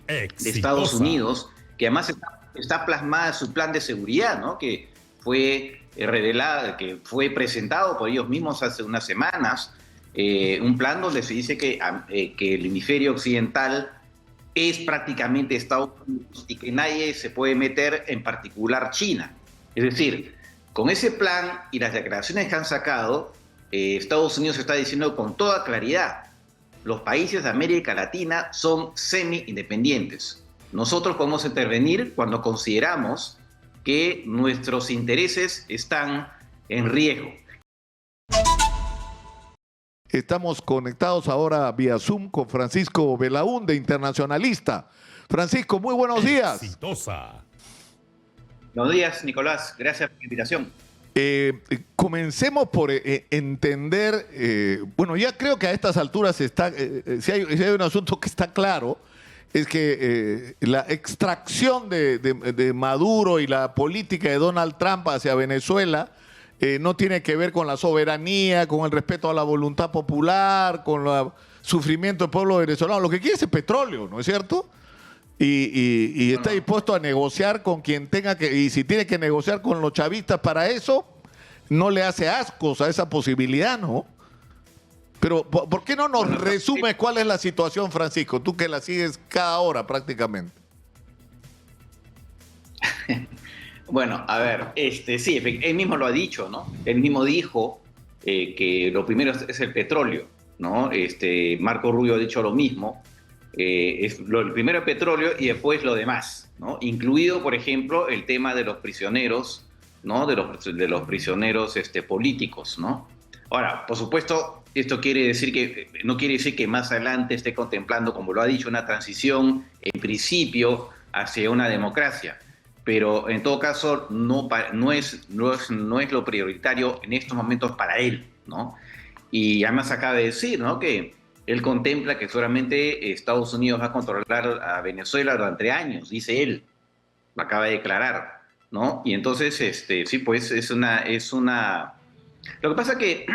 de Estados exitosa. Unidos, que además está plasmada en su plan de seguridad, ¿no? Que fue revelado, que fue presentado por ellos mismos hace unas semanas, un plan donde se dice que el hemisferio occidental es prácticamente Estados Unidos y que nadie se puede meter, en particular China. Es decir, con ese plan y las declaraciones que han sacado, Estados Unidos está diciendo con toda claridad: los países de América Latina son semi-independientes. Nosotros podemos intervenir cuando consideramos que nuestros intereses están en riesgo. Estamos conectados ahora vía Zoom con Francisco Belaúnde, internacionalista. Francisco, muy buenos días. Exitosa. Buenos días, Nicolás. Gracias por la invitación. Comencemos por entender, bueno, ya creo que a estas alturas está, si hay un asunto que está claro, es que la extracción de Maduro y la política de Donald Trump hacia Venezuela no tiene que ver con la soberanía, con el respeto a la voluntad popular, con el sufrimiento del pueblo venezolano. Lo que quiere es el petróleo, ¿no es cierto? Y está dispuesto a negociar con quien tenga que, y si tiene que negociar con los chavistas para eso, no le hace ascos a esa posibilidad, ¿no? Pero, ¿por qué no nos resumes cuál es la situación, Francisco? Tú que la sigues cada hora prácticamente. Bueno, a ver, sí, él mismo lo ha dicho, ¿no? Él mismo dijo que lo primero es el petróleo, ¿no? Marco Rubio ha dicho lo mismo. El primero el petróleo y después lo demás, ¿no? Incluido, por ejemplo, el tema de los prisioneros, ¿no? De los prisioneros políticos, ¿no? Ahora, por supuesto, esto no quiere decir que más adelante esté contemplando, como lo ha dicho, una transición, en principio, hacia una democracia. Pero en todo caso no es lo prioritario en estos momentos para él, ¿no? Y además acaba de decir, ¿no?, que él contempla que solamente Estados Unidos va a controlar a Venezuela durante años, dice él, lo acaba de declarar, ¿no? Y entonces, sí, pues es una... Lo que pasa es que,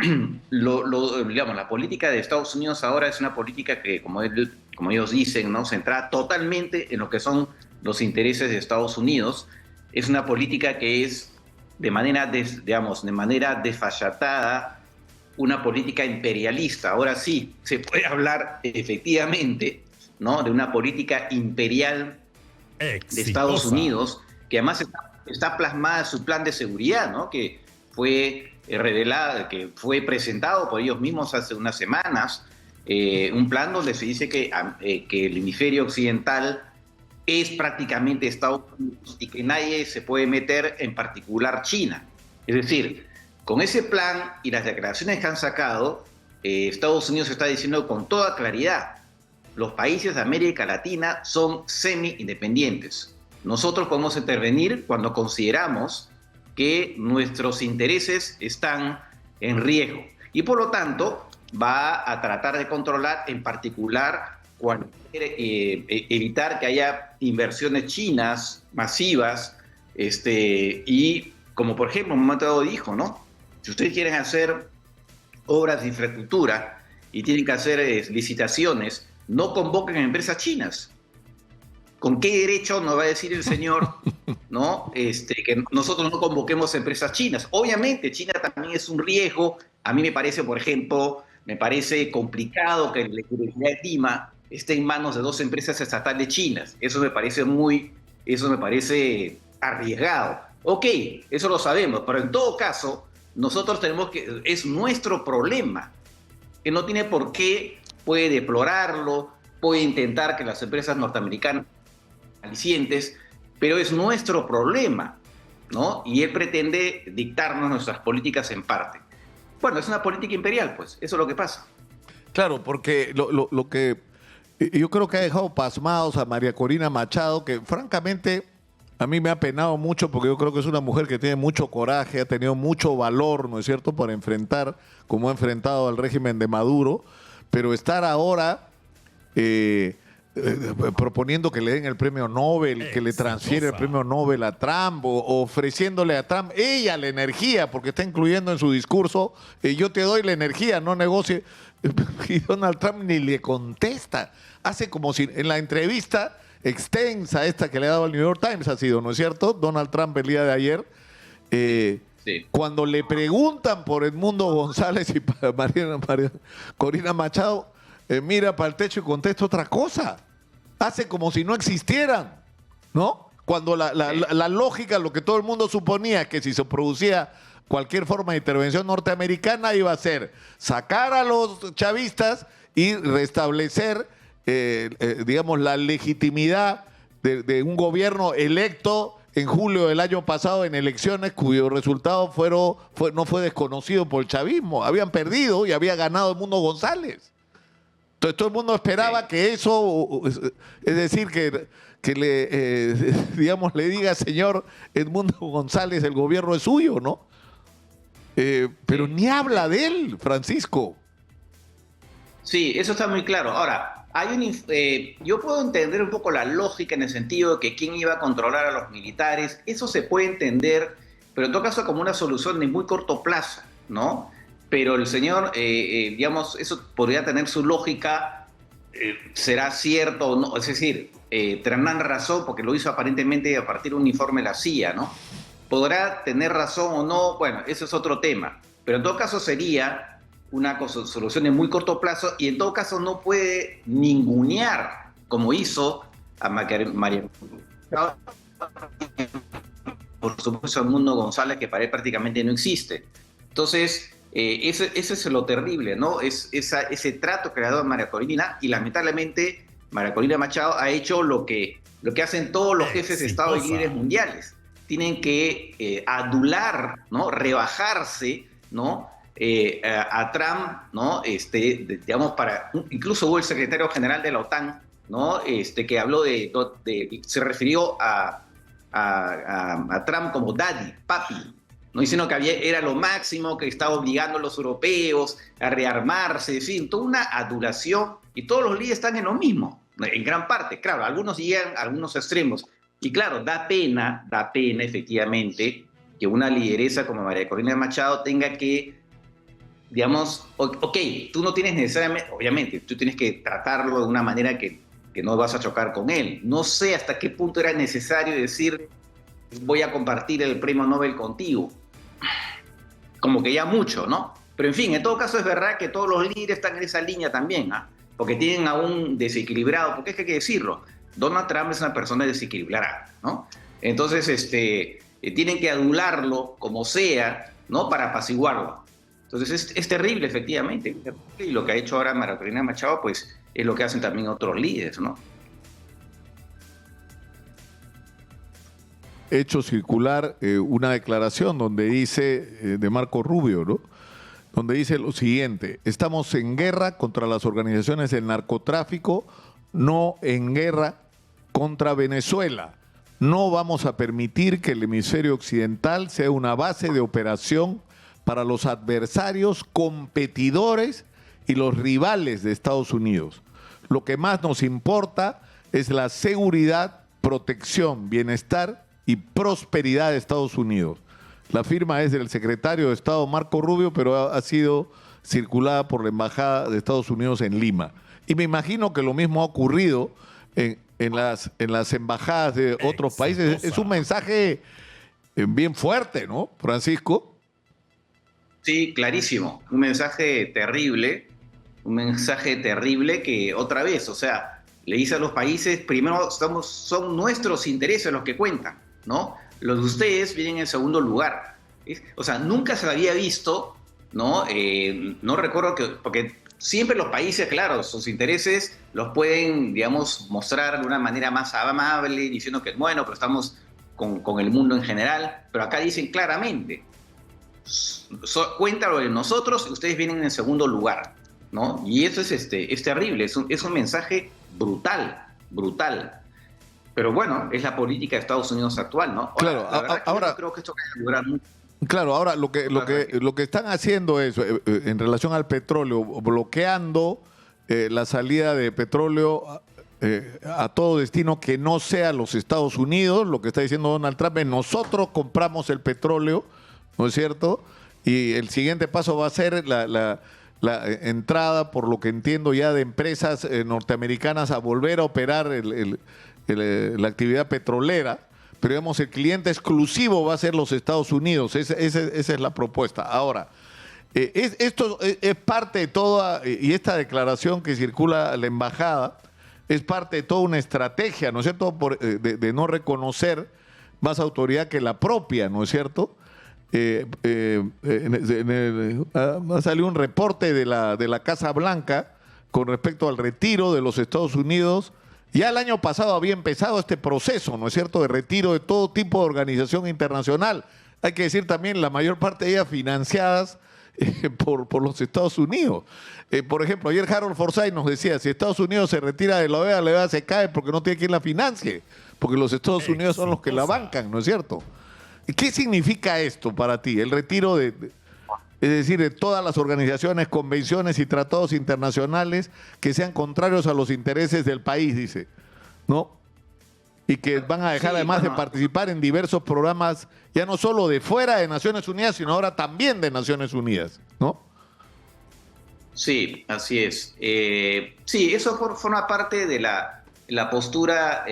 digamos, la política de Estados Unidos ahora es una política que, como ellos dicen, ¿no?, centrada totalmente en lo que son los intereses de Estados Unidos. Es una política que es de manera desfachatada, una política imperialista. Ahora sí, se puede hablar efectivamente, ¿no?, de una política imperial de Estados Exitosa. Unidos, que además está plasmada en su plan de seguridad, ¿no?, que fue revelado, que fue presentado por ellos mismos hace unas semanas, un plan donde se dice que el hemisferio occidental es prácticamente Estados Unidos y que nadie se puede meter, en particular China. Es decir, con ese plan y las declaraciones que han sacado, Estados Unidos está diciendo con toda claridad: los países de América Latina son semi-independientes. Nosotros podemos intervenir cuando consideramos que nuestros intereses están en riesgo. Y por lo tanto, va a tratar de controlar, en particular, cuando quiere evitar que haya inversiones chinas masivas, y como por ejemplo, en un momento dado dijo, ¿no?, si ustedes quieren hacer obras de infraestructura y tienen que hacer licitaciones, no convoquen a empresas chinas. ¿Con qué derecho nos va a decir el señor, ¿no?, que nosotros no convoquemos a empresas chinas? Obviamente, China también es un riesgo. A mí me parece, por ejemplo, complicado que la Universidad de Lima esté en manos de dos empresas estatales chinas. Eso me parece arriesgado. Ok, eso lo sabemos, pero en todo caso, nosotros es nuestro problema, que no tiene por qué, puede deplorarlo, puede intentar que las empresas norteamericanas alicientes, pero es nuestro problema, ¿no? Y él pretende dictarnos nuestras políticas en parte. Bueno, es una política imperial, pues, eso es lo que pasa. Claro, porque lo que yo creo que ha dejado pasmados a María Corina Machado, que francamente a mí me ha penado mucho, porque yo creo que es una mujer que tiene mucho coraje, ha tenido mucho valor, ¿no es cierto?, para enfrentar, como ha enfrentado al régimen de Maduro, pero estar ahora proponiendo que le den el premio Nobel, que le transfiere el premio Nobel a Trump, o ofreciéndole a Trump ella la energía, porque está incluyendo en su discurso, yo te doy la energía, no negocie. Y Donald Trump ni le contesta. Hace como si en la entrevista extensa esta que le ha dado el New York Times ha sido, ¿no es cierto? Donald Trump el día de ayer. Sí. Cuando le preguntan por Edmundo González y para Corina Machado, mira para el techo y contesta otra cosa. Hace como si no existieran, ¿no? Cuando la lógica, lo que todo el mundo suponía, que si se producía cualquier forma de intervención norteamericana iba a ser sacar a los chavistas y restablecer, digamos, la legitimidad de un gobierno electo en julio del año pasado en elecciones cuyo resultado no fue desconocido por el chavismo. Habían perdido y había ganado Edmundo González. Entonces todo el mundo esperaba que eso, es decir, que le diga, señor Edmundo González, el gobierno es suyo, ¿no? Pero ni habla de él, Francisco. Sí, eso está muy claro. Ahora, yo puedo entender un poco la lógica en el sentido de que quién iba a controlar a los militares. Eso se puede entender, pero en todo caso como una solución de muy corto plazo, ¿no? Pero el señor, digamos, eso podría tener su lógica, será cierto o no. Es decir, tendrán razón porque lo hizo aparentemente a partir de un informe de la CIA, ¿no? Podrá tener razón o no, bueno, eso es otro tema. Pero en todo caso sería una solución de muy corto plazo y en todo caso no puede ningunear, como hizo a María, por supuesto, a Edmundo González, que para él prácticamente no existe. Entonces, ese es lo terrible, ¿no? Ese trato que le ha dado a María Corina, y lamentablemente María Corina Machado ha hecho lo que hacen todos los jefes de Estado y líderes mundiales. Tienen que adular, ¿no? Rebajarse, ¿no? A Trump, ¿no? Digamos, incluso hubo el secretario general de la OTAN, ¿no? Que habló se refirió a Trump como daddy, papi, ¿no? Diciendo que era lo máximo, que estaba obligando a los europeos a rearmarse, en fin, toda una adulación, y todos los líderes están en lo mismo, en gran parte. Claro, algunos llegan a algunos extremos, y claro, da pena efectivamente que una lideresa como María Corina Machado tenga que, digamos, ok, tú no tienes necesariamente, obviamente, tú tienes que tratarlo de una manera que no vas a chocar con él. No sé hasta qué punto era necesario decir, voy a compartir el premio Nobel contigo. Como que ya mucho, ¿no? Pero en fin, en todo caso es verdad que todos los líderes están en esa línea también, ¿ah? Porque tienen a un desequilibrado, porque es que hay que decirlo, Donald Trump es una persona desequilibrada, ¿no? Entonces, tienen que adularlo como sea, ¿no? Para apaciguarlo. Entonces es terrible, efectivamente. Y lo que ha hecho ahora María Corina Machado, pues, es lo que hacen también otros líderes, ¿no? Hecho circular una declaración donde dice, de Marco Rubio, ¿no? Donde dice lo siguiente: estamos en guerra contra las organizaciones del narcotráfico, no en guerra contra Venezuela. No vamos a permitir que el hemisferio occidental sea una base de operación para los adversarios, competidores y los rivales de Estados Unidos. Lo que más nos importa es la seguridad, protección, bienestar y prosperidad de Estados Unidos. La firma es del secretario de Estado Marco Rubio, pero ha sido circulada por la Embajada de Estados Unidos en Lima. Y me imagino que lo mismo ha ocurrido en las embajadas de otros países. Es un mensaje bien fuerte, ¿no, Francisco? Sí, clarísimo. Un mensaje terrible que otra vez, o sea, le dice a los países, primero son nuestros intereses los que cuentan, ¿no? Los de ustedes vienen en segundo lugar. O sea, nunca se había visto, ¿no? No recuerdo porque siempre los países, claro, sus intereses los pueden, digamos, mostrar de una manera más amable, diciendo que, bueno, pero estamos con el mundo en general, pero acá dicen claramente, cuéntalo de nosotros y ustedes vienen en segundo lugar, ¿no? Y eso es terrible, es un mensaje brutal. Pero bueno, es la política de Estados Unidos actual, ¿no? Claro, ahora yo creo que esto va a durar mucho. Claro, ahora lo que están haciendo es, en relación al petróleo, bloqueando la salida de petróleo a todo destino que no sea los Estados Unidos. Lo que está diciendo Donald Trump es: nosotros compramos el petróleo, ¿no es cierto? Y el siguiente paso va a ser la entrada, por lo que entiendo ya, de empresas norteamericanas a volver a operar la actividad petrolera, pero digamos el cliente exclusivo va a ser los Estados Unidos. Esa es la propuesta. Ahora, esto es parte de toda, y esta declaración que circula a la embajada, es parte de toda una estrategia, ¿no es cierto?, de no reconocer más autoridad que la propia, ¿no es cierto? Ha salido un reporte de la Casa Blanca con respecto al retiro de los Estados Unidos. Ya el año pasado había empezado este proceso, ¿no es cierto?, de retiro de todo tipo de organización internacional. Hay que decir también, la mayor parte de ellas financiadas por los Estados Unidos. Por ejemplo, ayer Harold Forsyth nos decía, si Estados Unidos se retira de la OEA se cae porque no tiene quien la financie, porque los Estados Unidos son los que la bancan, ¿no es cierto? ¿Qué significa esto para ti? El retiro es decir, de todas las organizaciones, convenciones y tratados internacionales que sean contrarios a los intereses del país, dice, ¿no? Y que van a dejar además de participar en diversos programas, ya no solo de fuera de Naciones Unidas, sino ahora también de Naciones Unidas, ¿no? Sí, así es. Sí, eso forma parte de la postura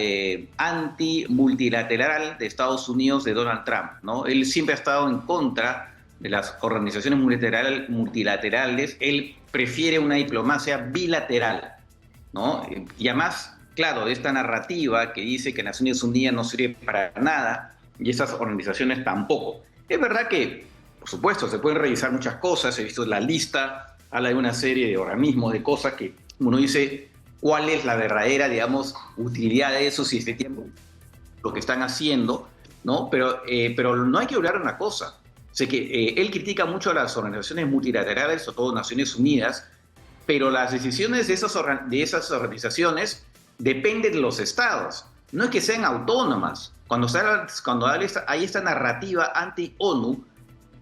anti-multilateral de Estados Unidos de Donald Trump, ¿no? Él siempre ha estado en contra de las organizaciones multilaterales. Él prefiere una diplomacia bilateral, ¿no? Y además, claro, de esta narrativa que dice que Naciones Unidas no sirve para nada y esas organizaciones tampoco. Es verdad que, por supuesto, se pueden revisar muchas cosas. He visto la lista, habla de una serie de organismos, de cosas que uno dice cuál es la verdadera, digamos, utilidad de eso, si efectivamente lo que están haciendo, ¿no? Pero no hay que olvidar una cosa. Sé que él critica mucho a las organizaciones multilaterales, sobre todo Naciones Unidas, pero las decisiones de esas organizaciones dependen de los estados. No es que sean autónomas. Cuando hay esta narrativa anti-ONU,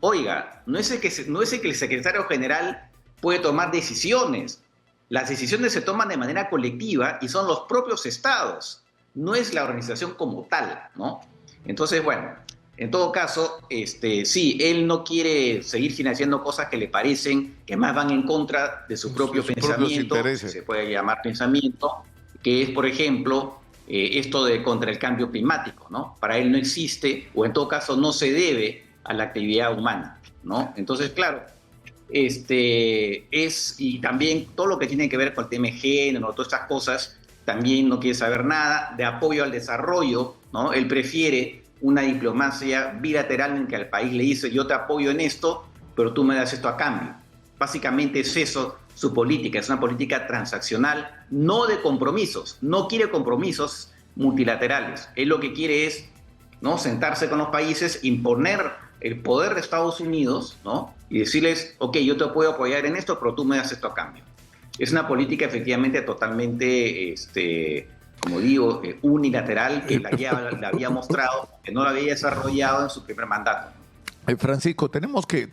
oiga, no es que el secretario general puede tomar decisiones. Las decisiones se toman de manera colectiva y son los propios estados, no es la organización como tal, ¿no? Entonces, bueno, en todo caso, sí, él no quiere seguir financiando cosas que le parecen que más van en contra de su propio pensamiento, se puede llamar pensamiento, que es, por ejemplo, esto de contra el cambio climático, ¿no? Para él no existe, o en todo caso no se debe a la actividad humana, ¿no? Entonces, claro, y también todo lo que tiene que ver con el tema de género, todas estas cosas, también no quiere saber nada de apoyo al desarrollo, ¿no? Él prefiere una diplomacia bilateral en que al país le dice, yo te apoyo en esto, pero tú me das esto a cambio. Básicamente es eso su política, es una política transaccional, no de compromisos, no quiere compromisos multilaterales. Él lo que quiere es, ¿no?, sentarse con los países, imponer el poder de Estados Unidos, ¿no?, y decirles, ok, yo te puedo apoyar en esto, pero tú me das esto a cambio. Es una política efectivamente totalmente, como digo, unilateral, que la había mostrado, que no la había desarrollado en su primer mandato. Francisco, tenemos que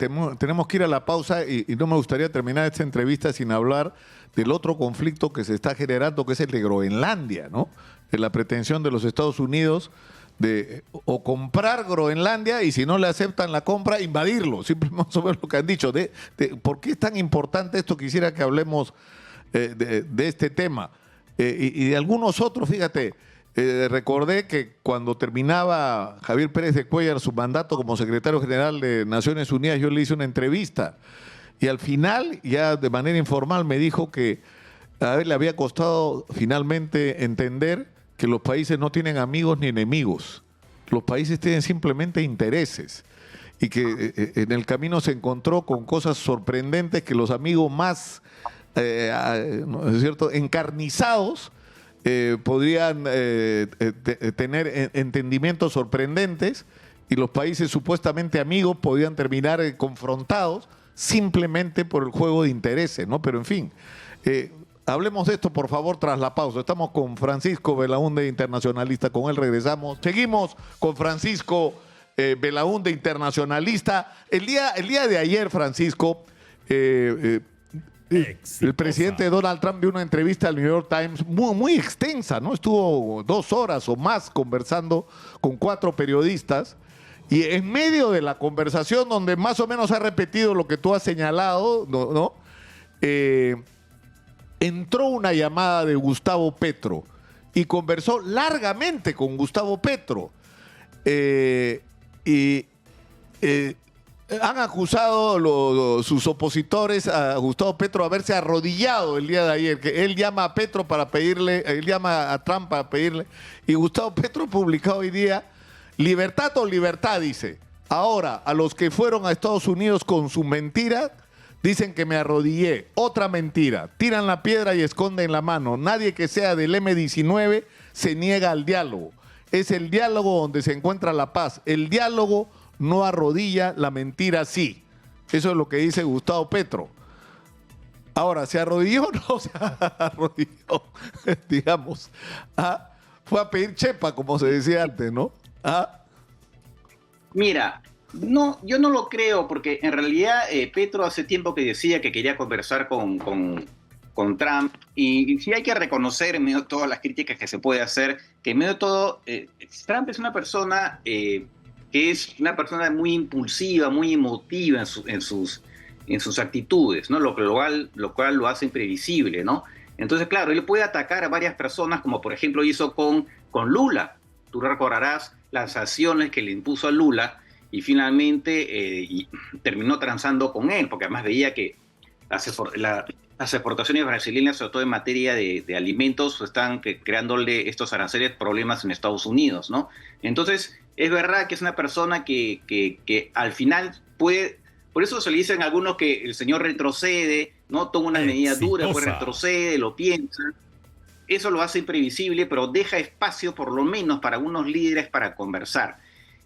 ir a la pausa y no me gustaría terminar esta entrevista sin hablar del otro conflicto que se está generando, que es el de Groenlandia, ¿no? De la pretensión de los Estados Unidos de o comprar Groenlandia y si no le aceptan la compra, invadirlo. Simplemente más o menos lo que han dicho. ¿Por qué es tan importante esto? Quisiera que hablemos de este tema. Y de algunos otros, fíjate, recordé que cuando terminaba Javier Pérez de Cuéllar su mandato como secretario general de Naciones Unidas, yo le hice una entrevista y al final, ya de manera informal, me dijo que a él le había costado finalmente entender que los países no tienen amigos ni enemigos, los países tienen simplemente intereses y que en el camino se encontró con cosas sorprendentes que los amigos más, ¿no es cierto?, encarnizados podrían tener entendimientos sorprendentes y los países supuestamente amigos podían terminar confrontados simplemente por el juego de intereses, ¿no? Pero en fin, hablemos de esto, por favor, tras la pausa. Estamos con Francisco Belaúnde, internacionalista. Con él regresamos. Seguimos con Francisco Belaúnde, internacionalista. El día de ayer, Francisco, el presidente Donald Trump dio una entrevista al New York Times muy extensa, ¿no? Estuvo 2 horas o más conversando con 4 periodistas. Y en medio de la conversación, donde más o menos ha repetido lo que tú has señalado, ¿no? Entró una llamada de Gustavo Petro y conversó largamente con Gustavo Petro. Han acusado sus opositores a Gustavo Petro de haberse arrodillado el día de ayer, que él llama a Petro para pedirle, él llama a Trump para pedirle, y Gustavo Petro publicó hoy día, libertad o libertad, dice. Ahora, a los que fueron a Estados Unidos con su mentira, dicen que me arrodillé. Otra mentira. Tiran la piedra y esconden la mano. Nadie que sea del M-19 se niega al diálogo. Es el diálogo donde se encuentra la paz. El diálogo no arrodilla, la mentira sí. Eso es lo que dice Gustavo Petro. Ahora, ¿se arrodilló o no se arrodilló? Digamos. Fue a pedir chepa, como se decía antes, ¿no? Mira, no, yo no lo creo, porque en realidad Petro hace tiempo que decía que quería conversar con Trump, y sí hay que reconocer, en medio de todas las críticas que se puede hacer, que en medio de todo, Trump es una persona que es una persona muy impulsiva, muy emotiva en sus actitudes, ¿no? Lo cual lo hace imprevisible, ¿no? Entonces, claro, él puede atacar a varias personas, como por ejemplo hizo con Lula. Tú recordarás las sanciones que le impuso a Lula y finalmente terminó transando con él, porque además veía que las exportaciones brasileñas, sobre todo en materia de alimentos, están creándole estos aranceles problemas en Estados Unidos, ¿no? Entonces, es verdad que es una persona que al final puede... Por eso se le dicen a algunos que el señor retrocede, ¿no? Toma una medida dura, pues retrocede, lo piensa. Eso lo hace imprevisible, pero deja espacio por lo menos para algunos líderes para conversar.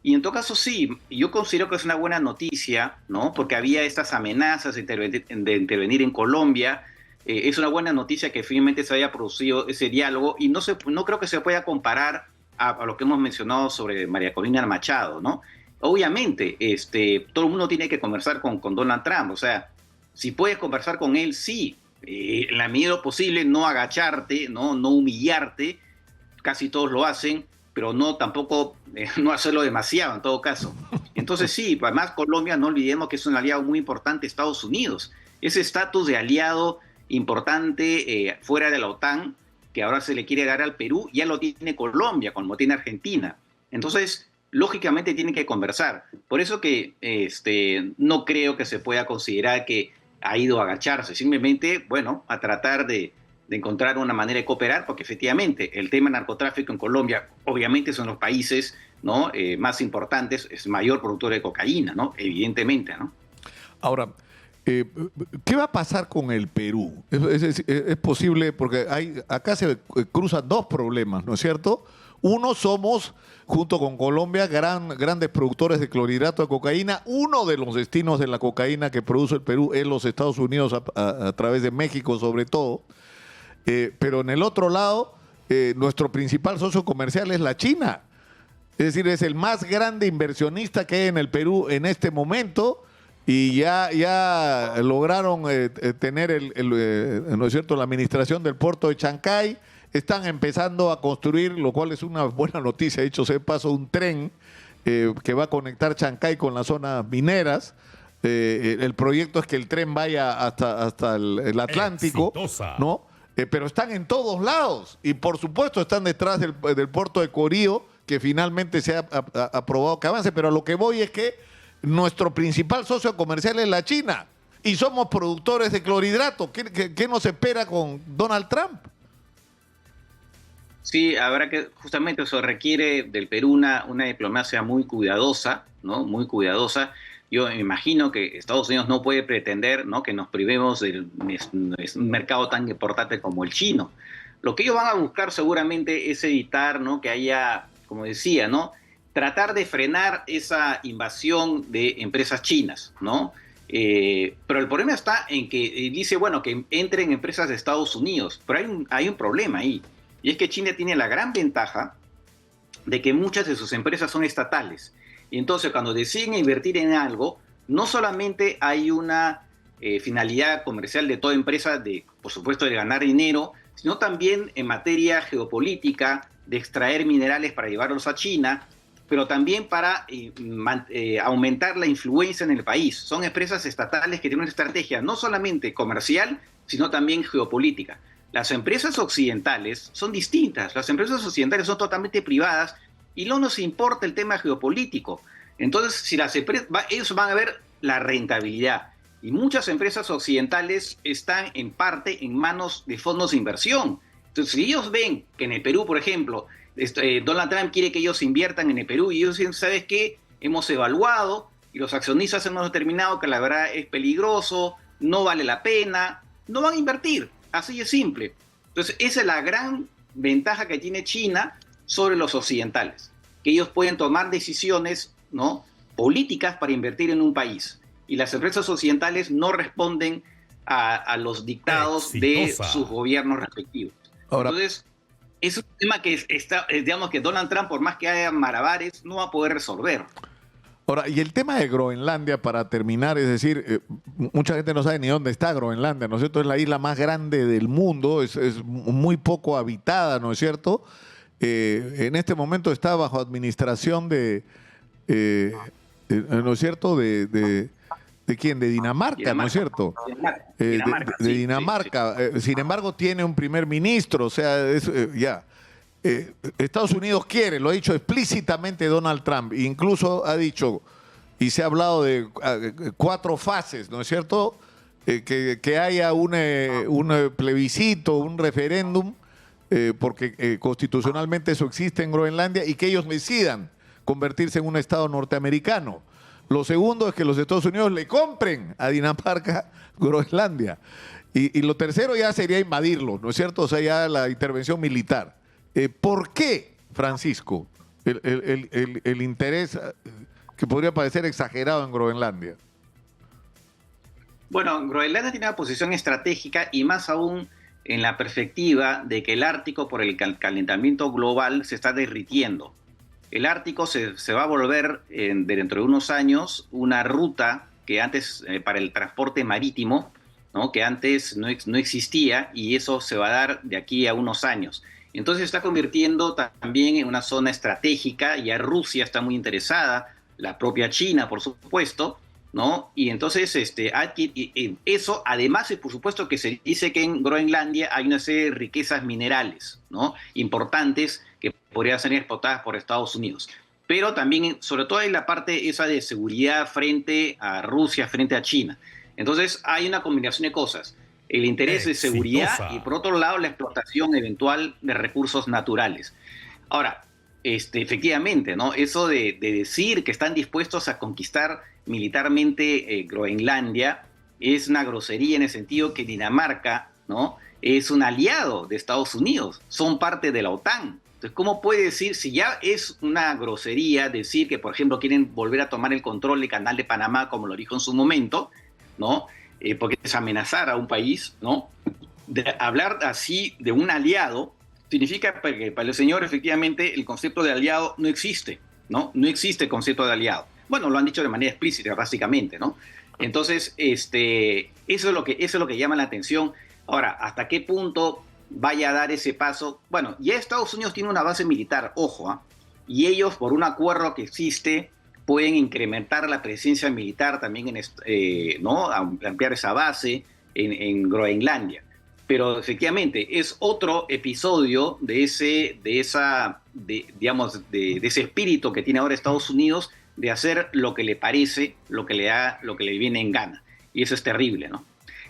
Y en todo caso sí, yo considero que es una buena noticia, ¿no? Porque había estas amenazas de intervenir en Colombia. Es una buena noticia que finalmente se haya producido ese diálogo, y no creo que se pueda comparar a lo que hemos mencionado sobre María Corina Machado, ¿no? Obviamente, todo el mundo tiene que conversar con Donald Trump. O sea, si puedes conversar con él, sí. En la medida de lo posible, no agacharte, no humillarte. Casi todos lo hacen, pero tampoco no hacerlo demasiado en todo caso. Entonces sí, además Colombia, no olvidemos que es un aliado muy importante de Estados Unidos. Ese estatus de aliado importante fuera de la OTAN, que ahora se le quiere dar al Perú, ya lo tiene Colombia, como tiene Argentina. Entonces, lógicamente tienen que conversar. Por eso que no creo que se pueda considerar que ha ido a agacharse, simplemente, bueno, a tratar de encontrar una manera de cooperar, porque efectivamente el tema narcotráfico en Colombia, obviamente son los países, ¿no? Más importantes, es mayor productor de cocaína, ¿no? Evidentemente, ¿no? Ahora, ¿qué va a pasar con el Perú? Es posible, porque acá se cruzan dos problemas, ¿no es cierto? Uno, somos, junto con Colombia, grandes productores de clorhidrato de cocaína. Uno de los destinos de la cocaína que produce el Perú es los Estados Unidos, a través de México sobre todo. Pero en el otro lado, nuestro principal socio comercial es la China. Es decir, es el más grande inversionista que hay en el Perú en este momento, y ya lograron tener ¿no es cierto?, la administración del puerto de Chancay. Están empezando a construir, lo cual es una buena noticia, dicho sea de paso, un tren que va a conectar Chancay con las zonas mineras. El proyecto es que el tren vaya hasta el Atlántico, ¿no? Pero están en todos lados, y por supuesto están detrás del puerto de Corío, que finalmente se ha aprobado que avance. Pero a lo que voy es que nuestro principal socio comercial es la China, y somos productores de clorhidrato. ¿Qué nos espera con Donald Trump? Sí, habrá que, justamente eso requiere del Perú una diplomacia muy cuidadosa, ¿no? Muy cuidadosa. Yo me imagino que Estados Unidos no puede pretender, ¿no?, que nos privemos de un mercado tan importante como el chino. Lo que ellos van a buscar seguramente es evitar, ¿no?, que haya, como decía, ¿no?, tratar de frenar esa invasión de empresas chinas, ¿no? Pero el problema está en que dice, bueno, que entren empresas de Estados Unidos, pero hay un problema ahí. Y es que China tiene la gran ventaja de que muchas de sus empresas son estatales. Y entonces, cuando deciden invertir en algo, no solamente hay una finalidad comercial de toda empresa, por supuesto, de ganar dinero, sino también en materia geopolítica, de extraer minerales para llevarlos a China, pero también para aumentar la influencia en el país. Son empresas estatales que tienen una estrategia no solamente comercial, sino también geopolítica. las empresas occidentales son distintas. Las empresas occidentales son totalmente privadas y no nos importa el tema geopolítico. Entonces, si las empresas, ellos van a ver la rentabilidad. Y muchas empresas occidentales están en parte en manos de fondos de inversión. Entonces, si ellos ven que en el Perú, por ejemplo, Donald Trump quiere que ellos inviertan en el Perú y ellos dicen, ¿sabes qué? Hemos evaluado y los accionistas hemos determinado que la verdad es peligroso, no vale la pena, no van a invertir. Así de simple. Entonces, esa es la gran ventaja que tiene China sobre los occidentales, que ellos pueden tomar decisiones, ¿no?, políticas para invertir en un país. Y las empresas occidentales no responden a los dictados de sus gobiernos respectivos. Ahora, entonces, es un tema que digamos que Donald Trump, por más que haya malabares, no va a poder resolver. Ahora, y el tema de Groenlandia, para terminar, es decir, mucha gente no sabe ni dónde está Groenlandia, ¿no es cierto? Es la isla más grande del mundo, es muy poco habitada, ¿no es cierto? En este momento está bajo administración ¿no es cierto? ¿De quién? De Dinamarca, ¿no es cierto? Dinamarca, de Dinamarca. Sí. Sin embargo, tiene un primer ministro, o sea, ya. Estados Unidos quiere, lo ha dicho explícitamente Donald Trump, incluso ha dicho, y se ha hablado de 4 fases, ¿no es cierto? Que haya un plebiscito, un referéndum, porque constitucionalmente eso existe en Groenlandia, y que ellos decidan convertirse en un estado norteamericano. Lo segundo es que los Estados Unidos le compren a Dinamarca Groenlandia. Y lo tercero ya sería invadirlo, ¿no es cierto? O sea, ya la intervención militar. ¿Por qué, Francisco, el interés que podría parecer exagerado en Groenlandia? Bueno, Groenlandia tiene una posición estratégica y más aún en la perspectiva de que el Ártico, por el calentamiento global, se está derritiendo. El Ártico se va a volver dentro de unos años una ruta que antes para el transporte marítimo, ¿no?, que antes no existía, y eso se va a dar de aquí a unos años. Entonces se está convirtiendo también en una zona estratégica, ya Rusia está muy interesada, la propia China, por supuesto, ¿no? Y entonces eso, además, por supuesto que se dice que en Groenlandia hay una serie de riquezas minerales, ¿no?, importantes que podrían ser explotadas por Estados Unidos. Pero también, sobre todo en la parte esa de seguridad frente a Rusia, frente a China. Entonces hay una combinación de cosas. El interés de seguridad y, por otro lado, la explotación eventual de recursos naturales. Ahora, efectivamente, ¿no?, eso de decir que están dispuestos a conquistar militarmente Groenlandia es una grosería, en el sentido que Dinamarca, ¿no?, es un aliado de Estados Unidos, son parte de la OTAN. Entonces, ¿cómo puede decir, si ya es una grosería decir que, por ejemplo, quieren volver a tomar el control del Canal de Panamá, como lo dijo en su momento, ¿no?, porque es amenazar a un país, ¿no?, de hablar así de un aliado, significa que para el señor, efectivamente, el concepto de aliado no existe, ¿no? No existe el concepto de aliado. Bueno, lo han dicho de manera explícita, básicamente, ¿no? Entonces, eso es lo que llama la atención. Ahora, ¿hasta qué punto vaya a dar ese paso? Bueno, ya Estados Unidos tiene una base militar, ojo, ¿eh? Y ellos, por un acuerdo que existe, pueden incrementar la presencia militar también, ¿no?, ampliar esa base en Groenlandia. Pero efectivamente es otro episodio de ese espíritu que tiene ahora Estados Unidos de hacer lo que le parece, lo que le viene en gana. Y eso es terrible, ¿no?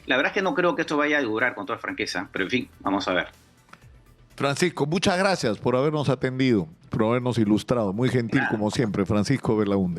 La verdad es que no creo que esto vaya a durar, con toda franqueza, pero en fin, vamos a ver. Francisco, muchas gracias por habernos atendido, por habernos ilustrado. Muy gentil, como siempre, Francisco Belaunde.